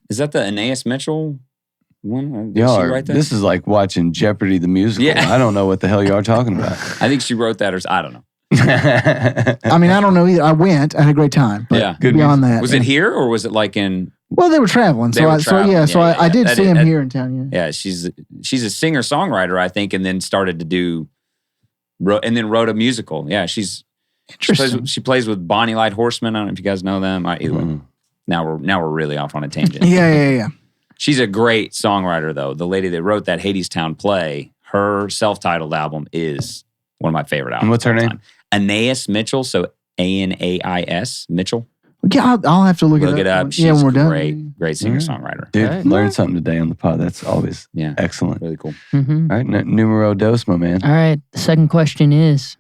Is that the Anais Mitchell one? Did Y'all she are, write that? this is like watching Jeopardy the musical. Yeah. I don't know what the hell you are talking about. I think she wrote that, or I don't know. I mean, I don't know either. I went. I had a great time. But Yeah. Good beyond that, Was it here or was it like in? Well, they were traveling, They were traveling. So Yeah, I did that see is- him that- here in town. Yeah. Yeah, she's a singer songwriter, I think, and then started to do, and then wrote a musical. Yeah, she plays with Bonnie Light Horseman. I don't know if you guys know them. Either way. Now we're really off on a tangent. Yeah. She's a great songwriter, though. The lady that wrote that Hadestown play, her self-titled album is one of my favorite albums. And what's her of all name? time. Anais Mitchell. So Anais Mitchell. Yeah, I'll have to look It up. She's Yeah, when we're done. great singer-songwriter. Dude, Okay. learn something today on the pod. That's always Yeah, excellent. really cool. Mm-hmm. All right, numero dos, my man. All right. The second question is,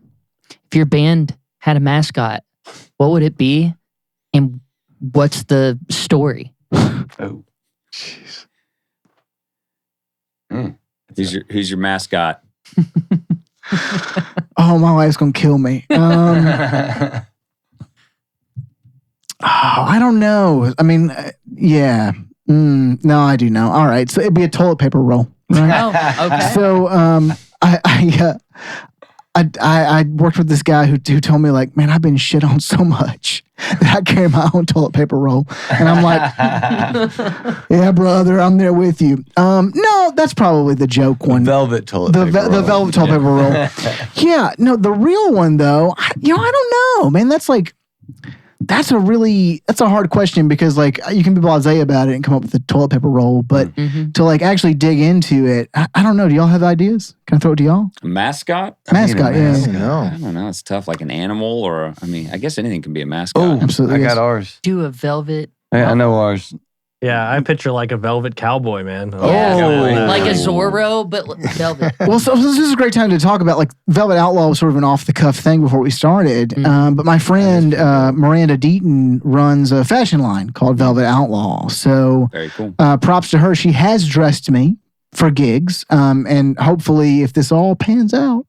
if your band had a mascot, what would it be, and what's the story? Oh, jeez. Who's your mascot? Oh, my wife's gonna kill me. I don't know. I mean, yeah. No, I do know. All right, so it'd be a toilet paper roll. Right? Oh, okay. So I worked with this guy who told me like, man, I've been shit on so much that I carry my own toilet paper roll, and I'm like, yeah, brother, I'm there with you. No, that's probably the joke one. Velvet toilet The paper roll. velvet toilet paper roll. Yeah, no, the real one though. I don't know, man. That's a hard question because like you can be blasé about it and come up with a toilet paper roll, but to like actually dig into it, I don't know. Do y'all have ideas? Can I throw it to y'all? A mascot? Mascot, I yeah. I don't know. It's tough. Like an animal, or I guess anything can be a mascot. Oh, Absolutely, I yes. got ours. Do a velvet. I know ours. Yeah, I picture like a velvet cowboy, man. Yeah, like a Oh. Zorro, but velvet. Well, so this is a great time to talk about like Velvet Outlaw was sort of an off the cuff thing before we started. But my friend Miranda Deaton runs a fashion line called Velvet Outlaw. So Very cool. props to her. She has dressed me for gigs, and hopefully, if this all pans out,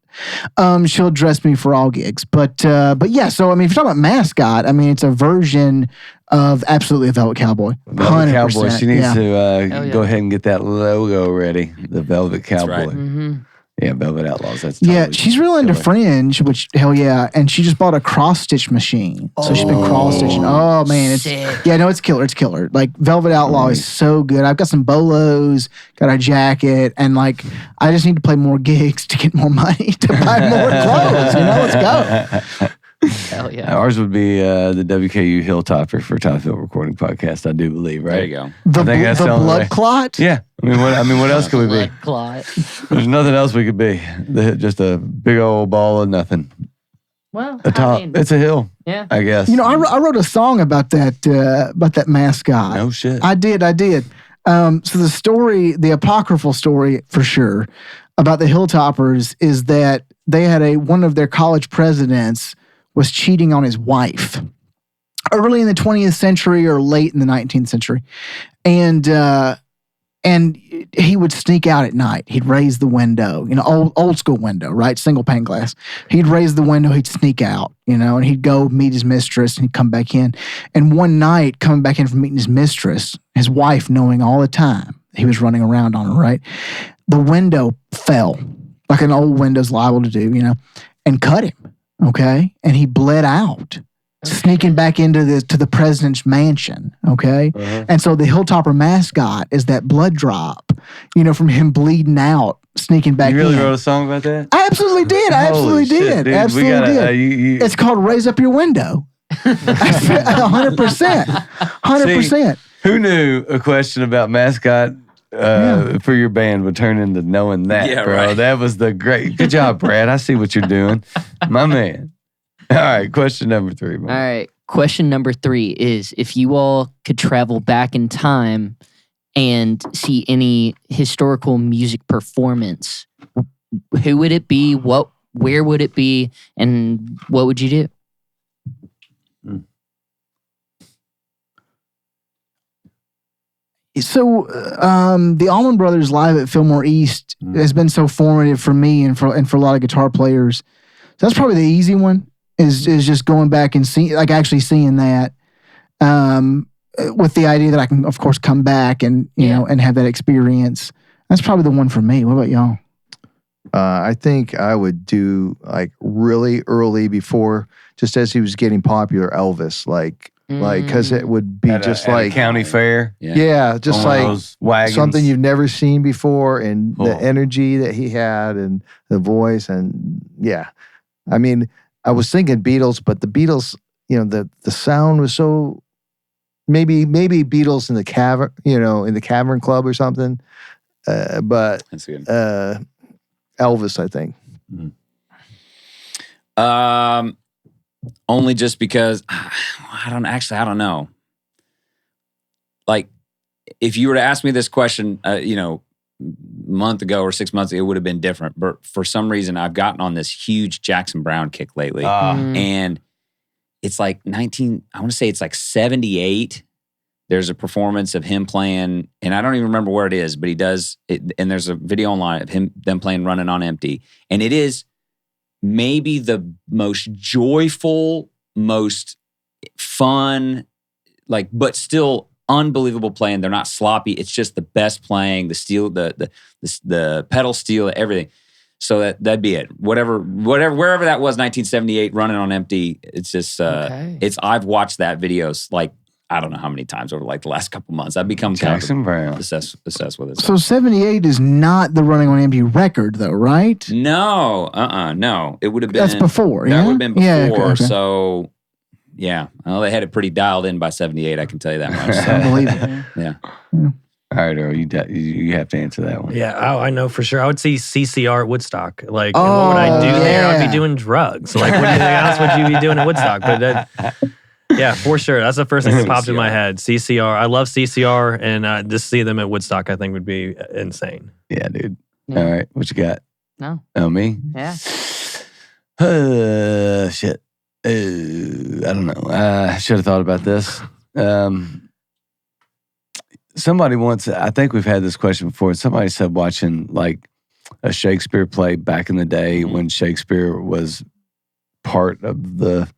she'll dress me for all gigs. But yeah. So I mean, if you're talking about mascot, I mean, it's a version of absolutely a Velvet Cowboy. Velvet Cowboy. 100%, She needs yeah. to go ahead and get that logo ready. The Velvet Cowboy. right. Mm-hmm. Yeah, Velvet Outlaws. That's Yeah, totally she's real into killer. fringe, which hell yeah, and she just bought a cross stitch machine, so she's been cross stitching. Oh man, it's Sick. yeah, no, it's killer, it's killer. Like Velvet Outlaw is so good. I've got some bolos, got a jacket, and like I just need to play more gigs to get more money to buy more clothes. Let's go. Hell yeah. Ours would be the WKU Hilltopper for Top Hill Recording Podcast, I do believe, right? There you go. The, I think that's the the only blood way. clot. Yeah. I mean, what else could we be? Blood clot. There's nothing else we could be. Just a big old ball of nothing. Well, A top. I mean, It's a hill, yeah. I guess. You know, I wrote a song about that mascot. No shit. I did. So the story, the apocryphal story for sure about the Hilltoppers is that they had one of their college presidents was cheating on his wife early in the 20th century or late in the 19th century. And he would sneak out at night. He'd raise the window, old school window, right? Single pane glass. He'd raise the window, he'd sneak out, and he'd go meet his mistress and he'd come back in. And one night, coming back in from meeting his mistress, his wife knowing all the time he was running around on her, right? The window fell, like an old window's liable to do, and cut him, okay? And he bled out. sneaking back into the president's mansion. Okay, and so the Hilltopper mascot is that blood drop, from him bleeding out, sneaking back. You really in. wrote a song about that? I absolutely did. Holy shit, dude. Absolutely did. It's called "Raise Up Your Window." 100%. 100%. Who knew a question about mascot for your band would turn into knowing that, bro? Right. That was the great. Good job, Brad. I see what you're doing. My man. All right, question number 3. Man. All right, question number 3 is, if you all could travel back in time and see any historical music performance, who would it be? Where would it be? And what would you do? So the Allman Brothers live at Fillmore East has been so formative for me and for a lot of guitar players. So that's probably the easy one. Is just going back and actually seeing that, with the idea that I can, of course, come back and and have that experience. That's probably the one for me. What about y'all? I think I would do really early before, just as he was getting popular, Elvis, because it would be at a county fair. Yeah, just those wagons. Something you've never seen before, and the energy that he had, and the voice, and I mean. I was thinking Beatles, but the Beatles, the sound was so maybe Beatles in the cavern, in the Cavern Club or something. But that's good. Elvis, I think. Only just because I don't know. Like, if you were to ask me this question, month ago or 6 months ago, it would have been different. But for some reason, I've gotten on this huge Jackson Browne kick lately. And it's like I want to say it's like 78. There's a performance of him playing, and I don't even remember where it is, but he does it. And there's a video online of them playing Running on Empty. And it is maybe the most joyful, most fun, but still unbelievable playing. They're not sloppy. It's just the best playing. The steel, the pedal steel, everything. So that'd be it. Whatever, wherever that was, 1978, Running on Empty. It's just I've watched that videos I don't know how many times over the last couple months. I've become Jackson Browne obsessed with it. So 78 is not the Running on Empty record, though, right? No, no. It would have been. That's before. That would have been before. Yeah, okay. So. Yeah, well, they had it pretty dialed in by 78. I can tell you that much. So. Unbelievable. Yeah. All right, Earl, you have to answer that one. Yeah, I know for sure. I would see CCR at Woodstock. And what would I do there? I'd be doing drugs. What else would you be doing at Woodstock? But yeah, for sure. That's the first thing that popped in my head. CCR. I love CCR, and just see them at Woodstock, I think, would be insane. Yeah, dude. Yeah. All right, what you got? No. Oh, me? Yeah. Shit. I don't know. I should have thought about this. Somebody once, I think we've had this question before. Somebody said watching a Shakespeare play back in the day when Shakespeare was part of the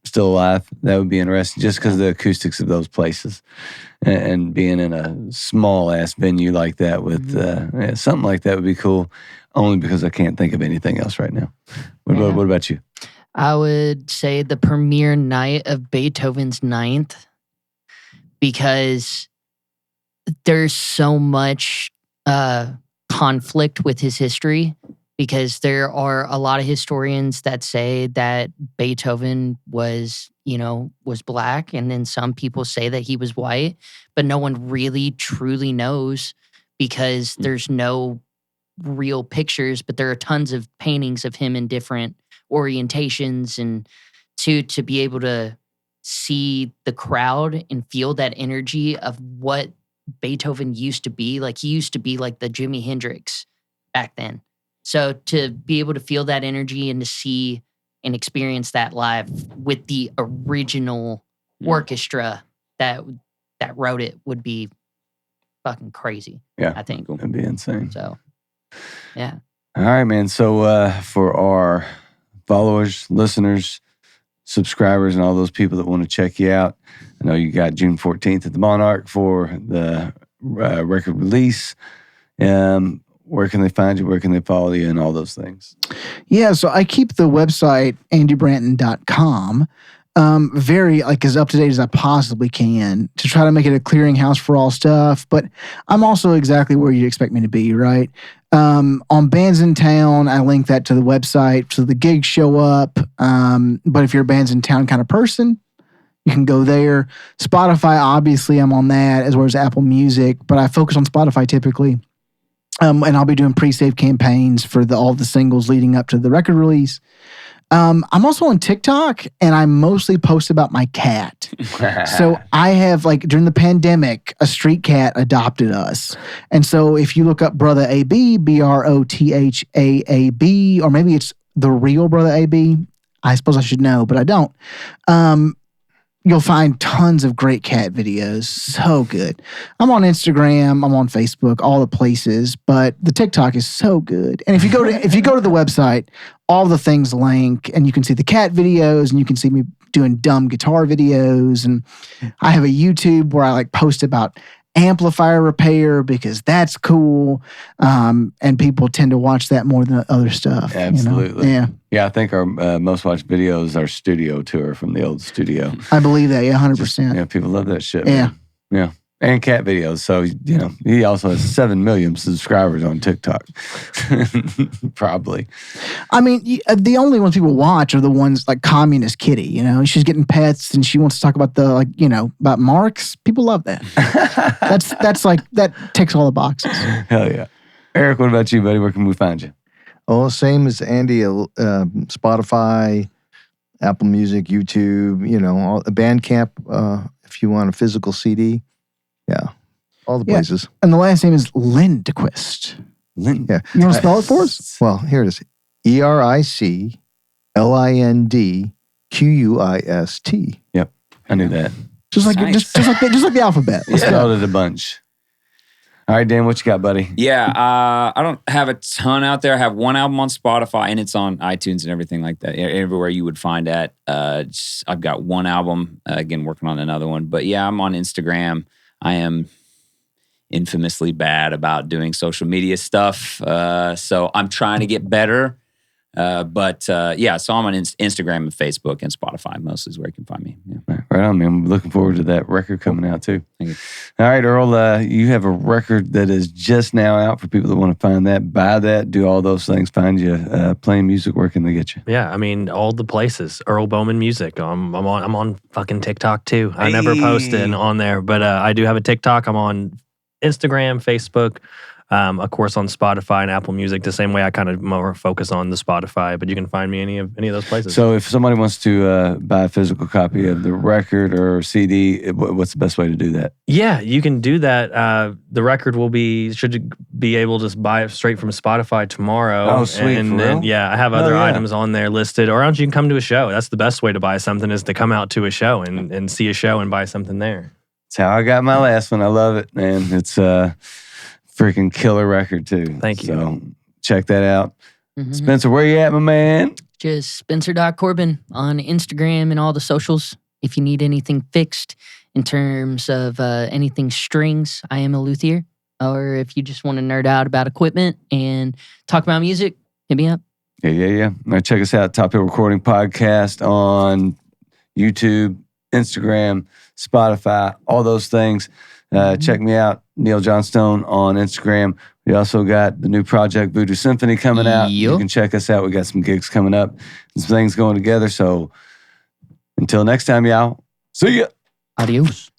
still alive. That would be interesting just because of the acoustics of those places and being in a small ass venue like that with something like that would be cool. Only because I can't think of anything else right now. What about you? I would say the premiere night of Beethoven's Ninth, because there's so much conflict with his history, because there are a lot of historians that say that Beethoven was black, and then some people say that he was white, but no one really truly knows because there's no real pictures, but there are tons of paintings of him in different orientations, and to be able to see the crowd and feel that energy of what Beethoven used to be. He used to be like the Jimi Hendrix back then. So to be able to feel that energy and to see and experience that live with the original orchestra that wrote it would be fucking crazy. Yeah, I think it'd be insane. So, yeah. All right, man. So for our followers, listeners, subscribers, and all those people that want to check you out, I know you got June 14th at the Monarch for the record release. where can they find you? Where can they follow you and all those things? Yeah, so I keep the website andybranton.com very as up to date as I possibly can to try to make it a clearinghouse for all stuff. But I'm also exactly where you expect me to be, right? On Bands in Town, I link that to the website so the gigs show up. But if you're a Bands in Town kind of person, you can go there. Spotify, obviously, I'm on that, as well as Apple Music, but I focus on Spotify typically. And I'll be doing pre-save campaigns for all the singles leading up to the record release. I'm also on TikTok, and I mostly post about my cat. So I have, during the pandemic, a street cat adopted us. And so if you look up Brother AB, BROTHAAB, or maybe it's the real Brother AB, I suppose I should know, but I don't. You'll find tons of great cat videos. So good. I'm on Instagram. I'm on Facebook, all the places. But the TikTok is so good. And if you go to the website, all the things link, and you can see the cat videos, and you can see me doing dumb guitar videos. And I have a YouTube where I post about amplifier repair because that's cool. And people tend to watch that more than other stuff. Absolutely. Yeah. Yeah, I think our most watched video is our studio tour from the old studio. I believe that, 100%. Yeah, people love that shit. Yeah. Man. Yeah. And cat videos. So, he also has 7 million subscribers on TikTok. Probably. I mean, the only ones people watch are the ones like Communist Kitty, she's getting pets and she wants to talk about about Marx. People love that. That ticks all the boxes. Hell yeah. Eric, what about you, buddy? Where can we find you? Oh, same as Andy, Spotify, Apple Music, YouTube, Bandcamp, if you want a physical CD. Yeah, all the places. And the last name is Lindquist. Yeah. You want to spell it for us? Well, here it is. ERICLINDQUIST. Yep, I knew that. Just like the alphabet. Let's spelled it a bunch. All right, Dan, what you got, buddy? Yeah, I don't have a ton out there. I have one album on Spotify, and it's on iTunes and everything like that. Everywhere you would find that. I've got one album, again, working on another one. But yeah, I'm on Instagram. I am infamously bad about doing social media stuff. So I'm trying to get better. So I'm on Instagram and Facebook and Spotify mostly is where you can find me. Yeah. Right on, man. I'm looking forward to that record coming out too. Thank you. All right, Earl, you have a record that is just now out for people that want to find that, buy that, do all those things, find you playing music. Where can they get you? Yeah, I mean, all the places. Earl Bowman Music. I'm on fucking TikTok too. I never post it on there, but I do have a TikTok. I'm on Instagram, Facebook. Of course, on Spotify and Apple Music, the same way I kind of more focus on the Spotify, but you can find me any of those places. So if somebody wants to buy a physical copy of the record or CD, what's the best way to do that? Yeah, you can do that. The record should be able to buy it straight from Spotify tomorrow. Oh, sweet. And then, I have other items on there listed. Or else you can come to a show. That's the best way to buy something, is to come out to a show and see a show and buy something there. That's how I got my last one. I love it, man. It's freaking killer record too. Thank you. So check that out. Mm-hmm. Spencer, where you at, my man? Just Spencer.Corbin on Instagram and all the socials. If you need anything fixed in terms of anything strings, I am a luthier. Or if you just want to nerd out about equipment and talk about music, hit me up. Yeah. Now check us out, Top Hill Recording Podcast on YouTube, Instagram, Spotify, all those things. Check me out, Neil Johnstone on Instagram. We also got the new project, Voodoo Symphony, coming out. You can check us out. We got some gigs coming up, some things going together. So until next time, y'all, see ya. Adios.